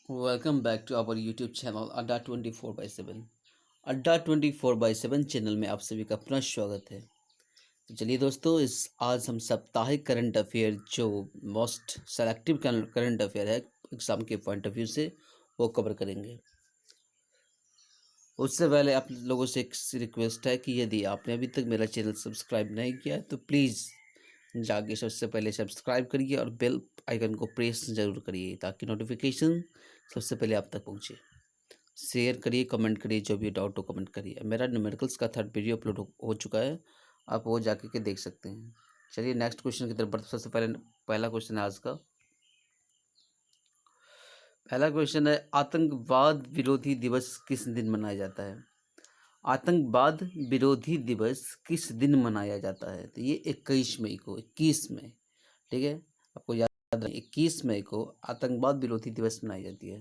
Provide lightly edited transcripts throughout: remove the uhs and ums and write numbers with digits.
Welcome back to our YouTube channel Adda 24/7। अड्डा 24/7 channel में आप सभी का पुनः स्वागत है। तो चलिए दोस्तों, इस आज हम साप्ताहिक करंट अफेयर जो मोस्ट सेलेक्टिव करंट अफेयर है एग्ज़ाम के पॉइंट ऑफ व्यू से वो कवर करेंगे। उससे पहले आप लोगों से एक रिक्वेस्ट है कि यदि आपने अभी तक मेरा चैनल सब्सक्राइब नहीं किया है तो प्लीज़ जाके सबसे पहले सब्सक्राइब करिए और बेल आइकन को प्रेस ज़रूर करिए ताकि नोटिफिकेशन सबसे पहले आप तक पहुँचे। शेयर करिए, कमेंट करिए, जो भी डाउट हो कमेंट करिए। मेरा न्यूमेरिकल्स का थर्ड वीडियो अपलोड हो चुका है, आप वो जाके के देख सकते हैं। चलिए नेक्स्ट क्वेश्चन की तरफ बढ़ते। सबसे पहले पहला क्वेश्चन है आज का। पहला क्वेश्चन है, आतंकवाद विरोधी दिवस किस दिन मनाया जाता है? आतंकवाद विरोधी दिवस किस दिन मनाया जाता है? तो ये 21 मई को, 21 मई, ठीक है, आपको याद रहे 21 मई को आतंकवाद विरोधी दिवस मनाई जाती है।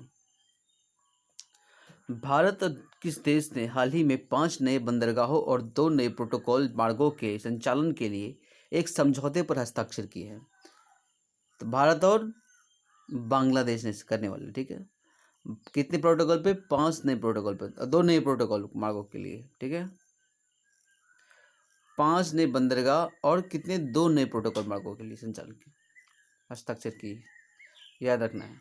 भारत और किस देश ने हाल ही में 5 नए बंदरगाहों और 2 नए प्रोटोकॉल मार्गों के संचालन के लिए एक समझौते पर हस्ताक्षर किए हैं? तो भारत और बांग्लादेश ने करने वाले, ठीक है। कितने प्रोटोकॉल पे? 5 नए प्रोटोकॉल पे, 2 नए प्रोटोकॉल मार्गों के लिए, ठीक है। 5 नए बंदरगाह और कितने? 2 नए प्रोटोकॉल मार्गों के लिए संचालन की हस्ताक्षर की, याद रखना है।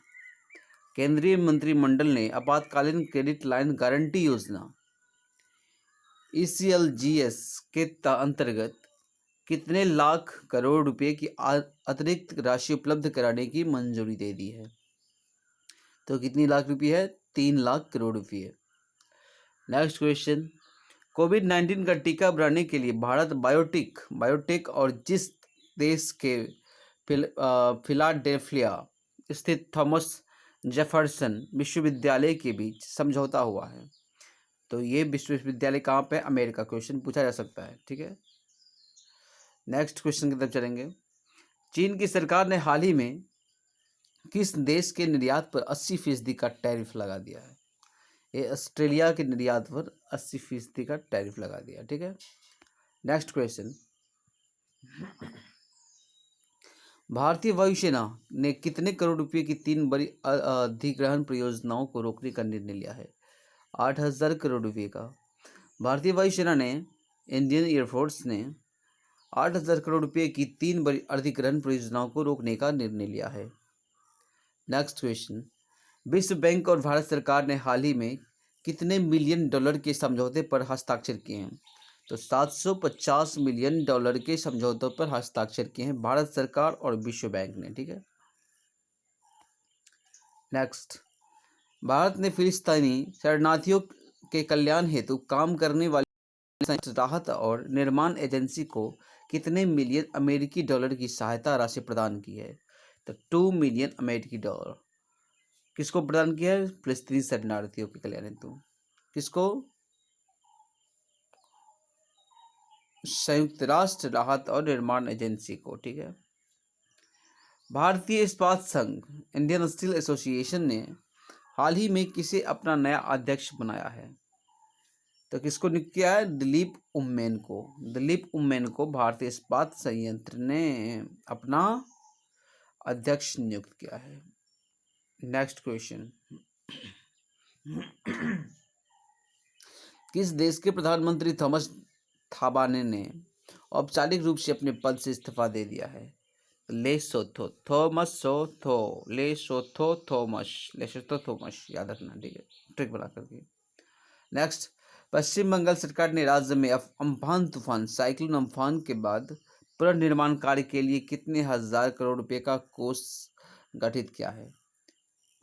केंद्रीय मंत्रिमंडल ने आपातकालीन क्रेडिट लाइन गारंटी योजना ECLGS के अंतर्गत कितने लाख करोड़ रुपए की अतिरिक्त राशि उपलब्ध कराने की मंजूरी दे दी है? तो कितनी लाख रुपए है? 3 लाख करोड़ रुपए। नेक्स्ट क्वेश्चन, कोविड-19 का टीका बनाने के लिए भारत बायोटेक और जिस देश के फिलाडेल्फिया स्थित थॉमस जेफरसन विश्वविद्यालय के बीच समझौता हुआ है? तो ये विश्वविद्यालय कहाँ पे? अमेरिका। क्वेश्चन पूछा जा सकता है, ठीक है। नेक्स्ट क्वेश्चन की तरफ चलेंगे। चीन की सरकार ने हाल ही में किस देश के निर्यात पर 80% का टैरिफ लगा दिया है? ये ऑस्ट्रेलिया के निर्यात पर 80% का टैरिफ लगा दिया, ठीक है। नेक्स्ट क्वेश्चन, भारतीय वायुसेना ने कितने करोड़ रुपए की 3 बड़ी अधिग्रहण परियोजनाओं को रोकने का निर्णय लिया है? 8,000 करोड़ रुपए का। भारतीय वायुसेना ने, इंडियन एयरफोर्स ने 8,000 करोड़ रुपए की 3 बड़ी अधिग्रहण परियोजनाओं को रोकने का निर्णय लिया है। नेक्स्ट क्वेश्चन, विश्व बैंक और भारत सरकार ने हाल ही में कितने मिलियन डॉलर के समझौते पर हस्ताक्षर किए हैं? तो 750 मिलियन डॉलर के समझौतों पर हस्ताक्षर किए हैं भारत सरकार और विश्व बैंक ने, ठीक है। नेक्स्ट, भारत ने फिलिस्तीनी शरणार्थियों के कल्याण हेतु काम करने वाली संयुक्त राहत और निर्माण एजेंसी को कितने मिलियन अमेरिकी डॉलर की सहायता राशि प्रदान की है? तो 2 मिलियन अमेरिकी डॉलर। किसको प्रदान किया है? फिलिस्तीनी शरणार्थियों के कल्याण हेतु। किसको? संयुक्त राष्ट्र राहत और निर्माण एजेंसी को, ठीक है। भारतीय इस्पात संघ इंडियन स्टील एसोसिएशन ने हाल ही में किसे अपना नया अध्यक्ष बनाया है? तो किसको नियुक्त किया है? दिलीप उम्मेन को। दिलीप उम्मेन को भारतीय इस्पात संयंत्र ने अपना अध्यक्ष नियुक्त किया है। नेक्स्ट क्वेश्चन, किस देश के प्रधानमंत्री थॉमस थाबाने ने औपचारिक रूप से अपने पद से इस्तीफा दे दिया है? लेसोथो, थॉमस, याद रखना, ठीक है, ट्रिक बना करके। नेक्स्ट, पश्चिम बंगाल सरकार ने राज्य में अम्फान तूफान साइक्लोन अम्फान के बाद पुनर्निर्माण कार्य के लिए कितने हजार करोड़ रुपए का कोष गठित किया है?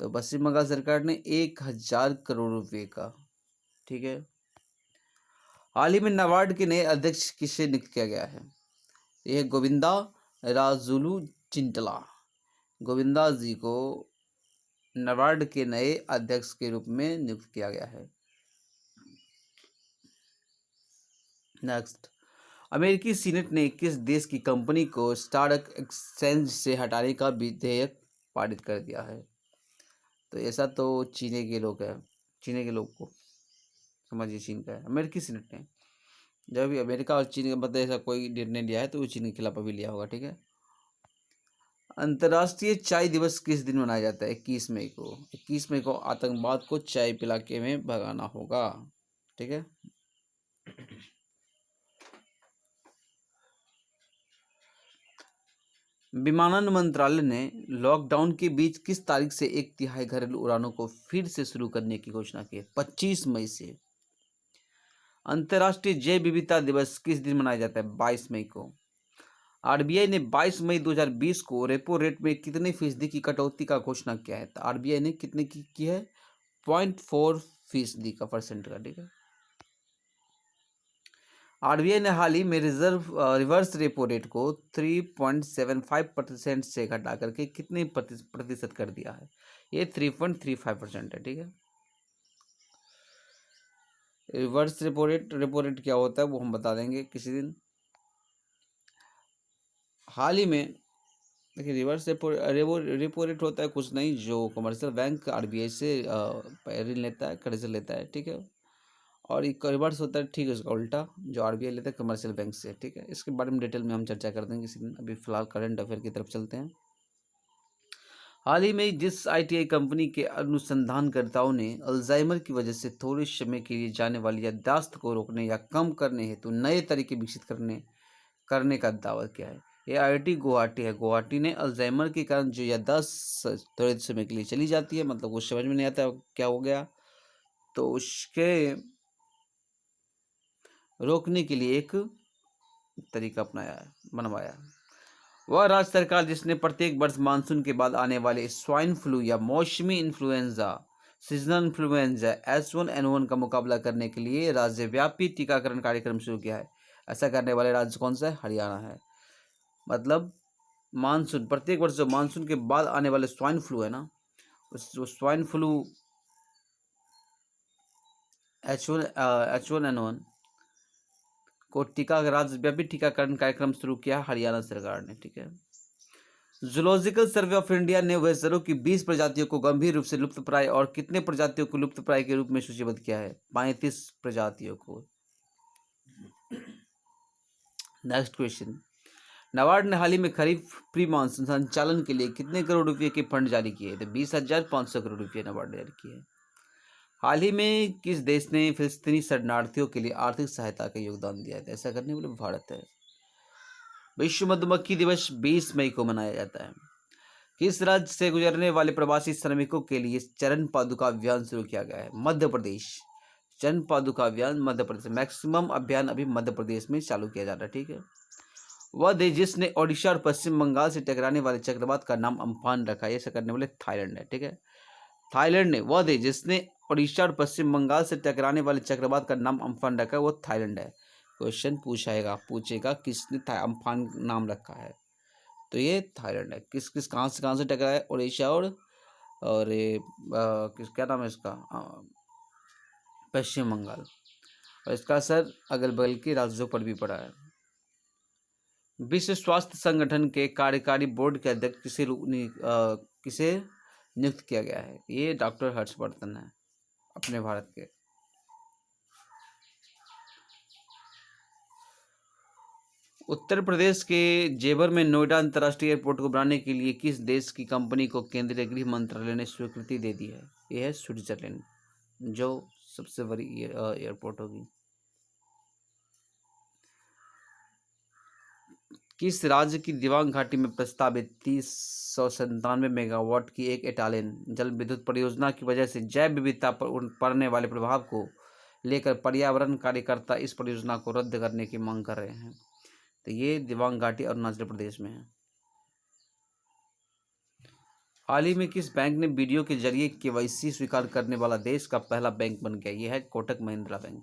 तो पश्चिम बंगाल सरकार ने 1,000 करोड़ रुपए का, ठीक है। हाल ही में नाबार्ड के नए अध्यक्ष किसे नियुक्त किया गया है? यह गोविंदा राजुलू चिंटला। गोविंदा जी को नाबार्ड के नए अध्यक्ष के रूप में नियुक्त किया गया है। नेक्स्ट, अमेरिकी सीनेट ने किस देश की कंपनी को स्टॉक एक्सचेंज से हटाने का विधेयक पारित कर दिया है? तो ऐसा तो चीन के लोग हैं, चीन के लोग को समझिए, चीन का है। अमेरिकी सीनेट ने, जब भी अमेरिका और चीन के मध्य ऐसा कोई निर्णय लिया है तो वो चीन के खिलाफ भी लिया होगा, ठीक है। अंतर्राष्ट्रीय चाय दिवस किस दिन मनाया जाता है? 21 मई को। 21 मई को आतंकवाद को चाय पिला के में भगाना होगा। ठीक है। विमानन मंत्रालय ने लॉकडाउन के बीच किस तारीख से 1/3 घरेलू उड़ानों को फिर से शुरू करने की घोषणा की है? 25 मई से। अंतर्राष्ट्रीय जैव विविधता दिवस किस दिन मनाया जाता है? 22 मई को। आरबीआई ने 22 मई 2020 को रेपो रेट में कितने फीसदी की कटौती का घोषणा किया है? तो आरबीआई ने कितने की है? 0.4% का परसेंट का। ठीक है। आरबीआई ने हाल ही में रिवर्स रेपो रेट को 3.75% से घटा करके कितने प्रतिशत कर दिया है? ये 3.35% है। ठीक है। रिवर्स रेपो रेट क्या होता है वो हम बता देंगे किसी दिन। हाल ही में देखिए, रिवर्स रेपो रेट होता है कुछ नहीं, जो कमर्शियल बैंक आरबीआई से ऋण लेता है, कर्ज लेता है। ठीक है। और एक रिवर्स होता है, ठीक है, उसका उल्टा, जो आरबीआई लेता है कमर्शियल बैंक से। ठीक है। इसके बारे में डिटेल में हम चर्चा कर देंगे किसी दिन। अभी फिलहाल करंट अफेयर की तरफ चलते हैं। हाल ही में जिस आईटीआई कंपनी के अनुसंधानकर्ताओं ने अल्जाइमर की वजह से थोड़े समय के लिए जाने वाली याददाश्त को रोकने या कम करने हेतु नए तरीके विकसित करने का दावा किया है। ये आईआईटी गुवाहाटी है। गुवाहाटी ने अल्जाइमर के कारण जो याददाश्त थोड़े समय के लिए चली जाती है, मतलब कुछ समझ में नहीं आता क्या हो गया, तो उसके रोकने के लिए एक तरीका बनवाया। वह राज्य सरकार जिसने प्रत्येक वर्ष मानसून के बाद आने वाले स्वाइन फ्लू या मौसमी इन्फ्लुएंजा, सीजनल इन्फ्लुएंजा H1N1 का मुकाबला करने के लिए राज्यव्यापी टीकाकरण कार्यक्रम शुरू किया है। ऐसा करने वाले राज्य कौन सा है? हरियाणा है। मतलब मानसून, प्रत्येक वर्ष जो मानसून के बाद आने वाले स्वाइन फ्लू है ना, उस जो स्वाइन फ्लू H1N1 को राज्यव्यापी टीकाकरण कार्यक्रम शुरू किया हरियाणा सरकार ने। ठीक है। जूलॉजिकल सर्वे ऑफ इंडिया ने वेसरों की 20 प्रजातियों को गंभीर रूप से लुप्तप्राय और कितने प्रजातियों को लुप्तप्राय के रूप में सूचीबद्ध किया है? 35 प्रजातियों को। Next question. नाबार्ड ने हाल ही में खरीफ प्री मानसून संचालन के लिए कितने करोड़ रुपए के फंड जारी किए? तो 20,500 करोड़ रुपए नाबार्ड ने जारी किए। हाल ही में किस देश ने फिलिस्तीनी शरणार्थियों के लिए आर्थिक सहायता का योगदान दिया है? ऐसा करने वाले भारत है। विश्व मधुमक्खी दिवस 20 मई को मनाया जाता है। किस राज्य से गुजरने वाले प्रवासी श्रमिकों के लिए चरण पादुका अभियान शुरू किया गया है? मध्य प्रदेश। चरण पादुका अभियान मध्य प्रदेश। मैक्सिमम अभियान अभी मध्य प्रदेश में चालू किया जा रहा है। ठीक है। वह देश जिसने ओडिशा और पश्चिम बंगाल से टकराने वाले चक्रवात का नाम अम्फान रखा है, ऐसा करने वाले थाईलैंड है। ठीक है। थाईलैंड ने, वह देश जिसने ओडिशा और पश्चिम बंगाल से टकराने वाले चक्रवात का नाम अम्फान रखा है, वो थाईलैंड है। क्वेश्चन पूछेगा किसने अम्फान नाम रखा है, तो ये थाईलैंड है। किस किस कहाँ से टकरा है? उड़ीसा और ये किस क्या नाम है इसका, पश्चिम बंगाल। और इसका असर अगल बगल के राज्यों पर भी पड़ा है। विश्व स्वास्थ्य संगठन के कार्यकारी बोर्ड के अध्यक्ष किसे नियुक्त किया गया है? ये डॉक्टर हर्षवर्धन है अपने भारत के। उत्तर प्रदेश के जेवर में नोएडा अंतर्राष्ट्रीय एयरपोर्ट को बनाने के लिए किस देश की कंपनी को केंद्रीय गृह मंत्रालय ने स्वीकृति दे दी है? यह है स्विट्जरलैंड, जो सबसे बड़ी एयरपोर्ट होगी। किस राज्य की दिबांग घाटी में प्रस्तावित 397 मेगावाट की एक इटालियन जल विद्युत परियोजना की वजह से जैव विविधता पर पड़ने वाले प्रभाव को लेकर पर्यावरण कार्यकर्ता इस परियोजना को रद्द करने की मांग कर रहे हैं? तो ये दिबांग घाटी अरुणाचल प्रदेश में है। हाल ही में किस बैंक ने वीडियो के जरिए केवाईसी स्वीकार करने वाला देश का पहला बैंक बन गया? यह है कोटक महिंद्रा बैंक।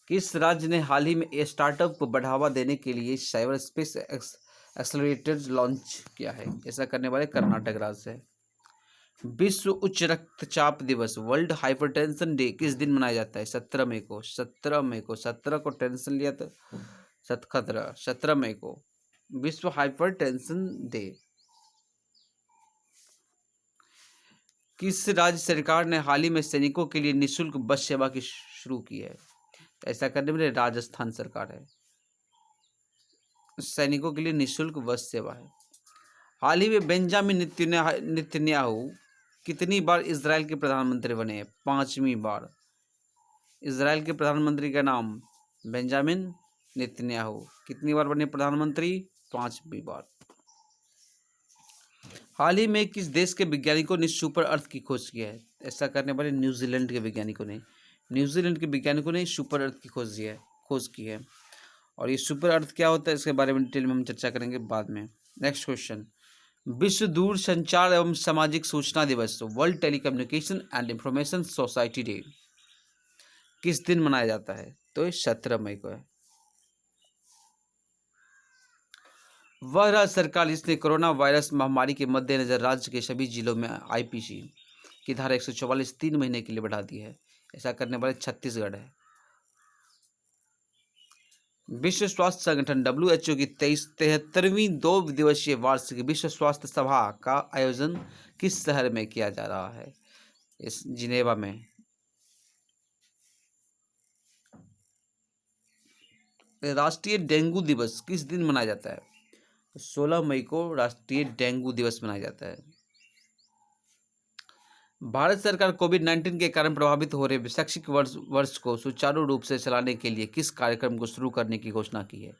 किस राज्य ने हाल ही में स्टार्टअप को बढ़ावा देने के लिए साइबर स्पेस एक्सेलरेटर लॉन्च किया है? ऐसा करने वाले कर्नाटक राज्य है। विश्व उच्च रक्तचाप दिवस, वर्ल्ड हाइपरटेंशन डे किस दिन मनाया जाता है? 17 मई को। 17 को टेंशन लिया तो 17 मई को विश्व हाइपरटेंशन डे। किस राज्य सरकार ने हाल ही में सैनिकों के लिए निःशुल्क बस सेवा की शुरू की है? ऐसा करने वाले राजस्थान सरकार है। सैनिकों के लिए निःशुल्क बस सेवा है। हाल ही में बेंजामिन नेतन्याहू कितनी बार इसराइल के प्रधानमंत्री बने हैं? 5वीं बार। इसराइल के प्रधानमंत्री का नाम बेंजामिन नेतन्याहू। कितनी बार बने प्रधानमंत्री? 5वीं बार। हाल ही में किस देश के वैज्ञानिकों ने सुपर अर्थ की खोज की है? ऐसा करने वाले न्यूजीलैंड के वैज्ञानिकों ने सुपर अर्थ की खोज की है। और ये सुपर अर्थ क्या होता है इसके बारे में डिटेल में हम चर्चा करेंगे बाद में। नेक्स्ट क्वेश्चन, विश्व दूर संचार एवं सामाजिक सूचना दिवस, world telecommunication and information society day, किस दिन मनाया जाता है? तो 17 मई को है। वह राज्य सरकार जिसने कोरोना वायरस महामारी के मद्देनजर राज्य के सभी जिलों में आईपीसी की धारा 144 3 महीने के लिए बढ़ा दी है। ऐसा करने वाले छत्तीसगढ़ है। विश्व स्वास्थ्य संगठन WHO की 73वीं 2 दिवसीय वार्षिक विश्व स्वास्थ्य सभा का आयोजन किस शहर में किया जा रहा है? इस जिनेवा में। राष्ट्रीय डेंगू दिवस किस दिन मनाया जाता है? 16 मई को राष्ट्रीय डेंगू दिवस मनाया जाता है। भारत सरकार कोविड-19 के कारण प्रभावित हो रहे शैक्षिक वर्ष को सुचारू रूप से चलाने के लिए किस कार्यक्रम को शुरू करने की घोषणा की है?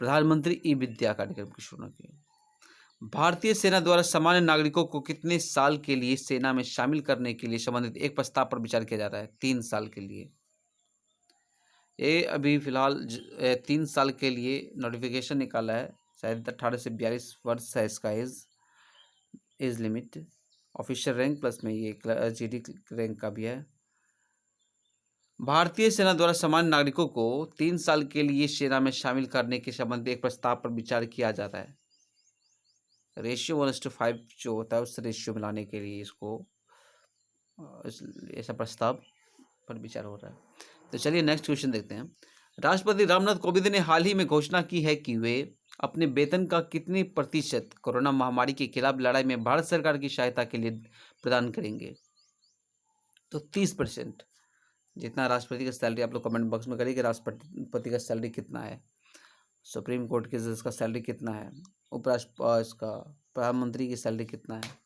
प्रधानमंत्री ई विद्या कार्यक्रम की शुरुआत की है। भारतीय सेना द्वारा सामान्य नागरिकों को कितने साल के लिए सेना में शामिल करने के लिए संबंधित एक प्रस्ताव पर विचार किया जा रहा है? 3 साल के लिए। ये अभी फिलहाल 3 साल के लिए नोटिफिकेशन निकाला है। शायद 18 से 42 वर्ष है इसका age limit. Official rank plus में ये GD रैंक का भी है। भारतीय सेना द्वारा सामान्य नागरिकों को 3 साल के लिए सेना में शामिल करने के संबंध में एक प्रस्ताव पर विचार किया जाता है। रेशियो 1:5 जो होता है उस रेशियो में लाने के लिए इसको ऐसा प्रस्ताव पर विचार हो रहा है। तो चलिए नेक्स्ट क्वेश्चन देखते हैं। राष्ट्रपति रामनाथ कोविंद ने हाल ही में घोषणा की है कि वे अपने वेतन का कितने प्रतिशत कोरोना महामारी के खिलाफ लड़ाई में भारत सरकार की सहायता के लिए प्रदान करेंगे? तो 30%। जितना राष्ट्रपति का सैलरी, आप लोग कमेंट बॉक्स में करिए कि राष्ट्रपति का सैलरी कितना है, सुप्रीम कोर्ट के जज का सैलरी कितना है, इसका प्रधानमंत्री की सैलरी कितना है।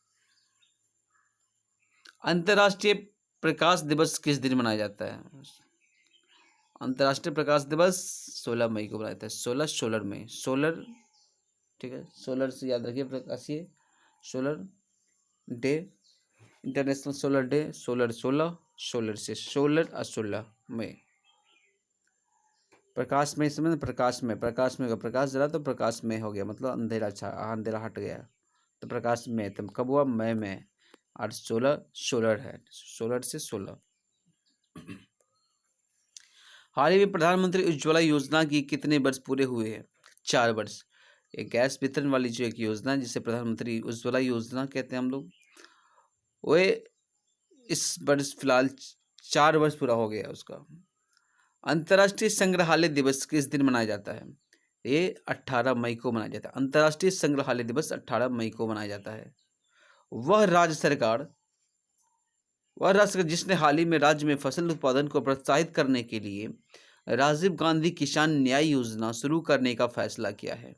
अंतर्राष्ट्रीय प्रकाश दिवस किस दिन मनाया जाता है? अंतर्राष्ट्रीय प्रकाश दिवस 16 मई को मनाया जाता है। 16 मई, सोलर, ठीक है, सोलर से याद रखिए प्रकाशीय, solar day, international solar day, solar 16, solar से सोलर और 16 मई। प्रकाश में समझ, प्रकाश में का प्रकाश जला तो प्रकाश में हो गया, मतलब अंधेरा हट गया, तो प्रकाश में तब कब हुआ? मई में। और 16 सोलर है, सोलर से 16। हाल ही में प्रधानमंत्री उज्ज्वला योजना की कितने वर्ष पूरे हुए हैं? 4 वर्ष। एक गैस वितरण वाली जो एक योजना है जिसे प्रधानमंत्री उज्ज्वला योजना कहते हैं हम लोग, वो इस वर्ष फिलहाल 4 वर्ष पूरा हो गया उसका। अंतर्राष्ट्रीय संग्रहालय दिवस किस दिन मनाया जाता है? ये 18 मई को मनाया जाता है। अंतर्राष्ट्रीय संग्रहालय दिवस 18 मई को मनाया जाता है। वह राज्य सरकार जिसने हाल ही में राज्य में फसल उत्पादन को प्रोत्साहित करने के लिए राजीव गांधी किसान न्याय योजना शुरू करने का फैसला किया है,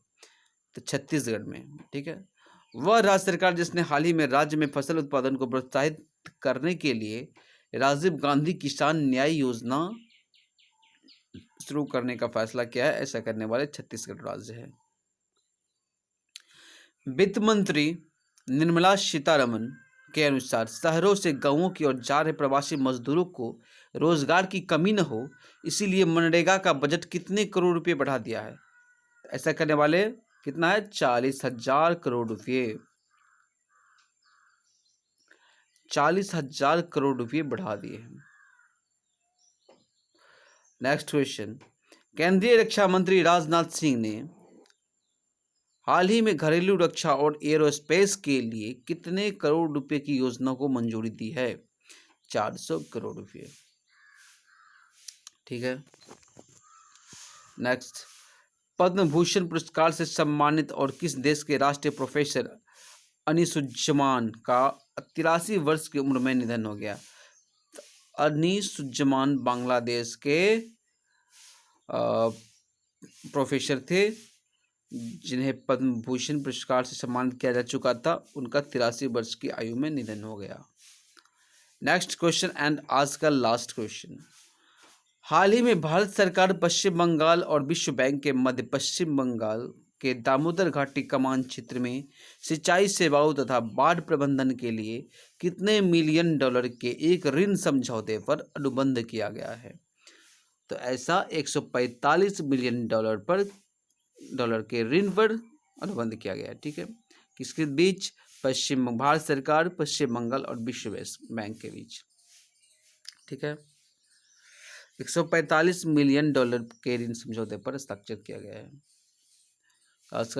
तो छत्तीसगढ़ में, ठीक है। वह राज्य सरकार जिसने हाल ही में राज्य में फसल उत्पादन को प्रोत्साहित करने के लिए राजीव गांधी किसान न्याय योजना शुरू करने का फैसला किया है, ऐसा करने वाले छत्तीसगढ़ राज्य है। वित्त मंत्री निर्मला सीतारमन के अनुसार शहरों से गांवों की ओर जा रहे प्रवासी मजदूरों को रोजगार की कमी न हो, इसीलिए मनरेगा का बजट कितने करोड़ रुपए बढ़ा दिया है? ऐसा करने वाले कितना है? 40,000 करोड़ रुपये। 40,000 करोड़ रुपये बढ़ा दिए हैं। नेक्स्ट क्वेश्चन, केंद्रीय रक्षा मंत्री राजनाथ सिंह ने हाल ही में घरेलू रक्षा और एरोस्पेस के लिए कितने करोड़ रुपए की योजना को मंजूरी दी है? 400 करोड़ रुपए, ठीक है। नेक्स्ट, पद्म भूषण पुरस्कार से सम्मानित और किस देश के राष्ट्रीय प्रोफेसर अनीसुज्जमान का 83 वर्ष की उम्र में निधन हो गया? अनीसुज्जमान बांग्लादेश के प्रोफेसर थे जिन्हें पद्म भूषण पुरस्कार से सम्मानित किया जा चुका था, उनका 83 वर्ष की आयु में निधन हो गया। नेक्स्ट क्वेश्चन एंड आज का लास्ट क्वेश्चन। हाल ही में भारत सरकार पश्चिम बंगाल और विश्व बैंक के मध्य पश्चिम बंगाल के दामोदर घाटी कमान क्षेत्र में सिंचाई सेवाओं तथा बाढ़ प्रबंधन के लिए कितने मिलियन डॉलर के एक ऋण समझौते पर अनुबंध किया गया है? तो ऐसा 145 मिलियन डॉलर के ऋण पर अनुबंध किया गया है। ठीक है, किसके बीच? भारत सरकार, पश्चिम बंगाल और विश्व बैंक के बीच। ठीक है, 145 मिलियन डॉलर के ऋण समझौते पर हस्ताक्षर किया गया है। आज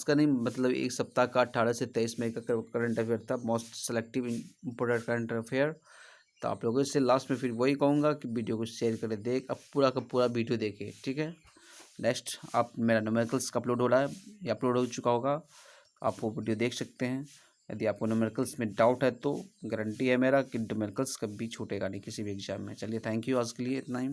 का नहीं, मतलब एक सप्ताह का 18 से 23 मई का करंट अफेयर था, most selective important current affair. तो आप लोगों से लास्ट में फिर वही कहूँगा कि वीडियो को शेयर करें, अब पूरा का पूरा वीडियो देखें। ठीक है, नेक्स्ट आप मेरा न्यूमेरिकल्स का अपलोड हो रहा है या अपलोड हो चुका होगा, आप वो वीडियो देख सकते हैं। यदि आपको न्यूमेरिकल्स में डाउट है तो गारंटी है मेरा कि न्यूमेरिकल्स कभी छूटेगा नहीं किसी भी एग्जाम में। चलिए, थैंक यू, आज के लिए इतना ही।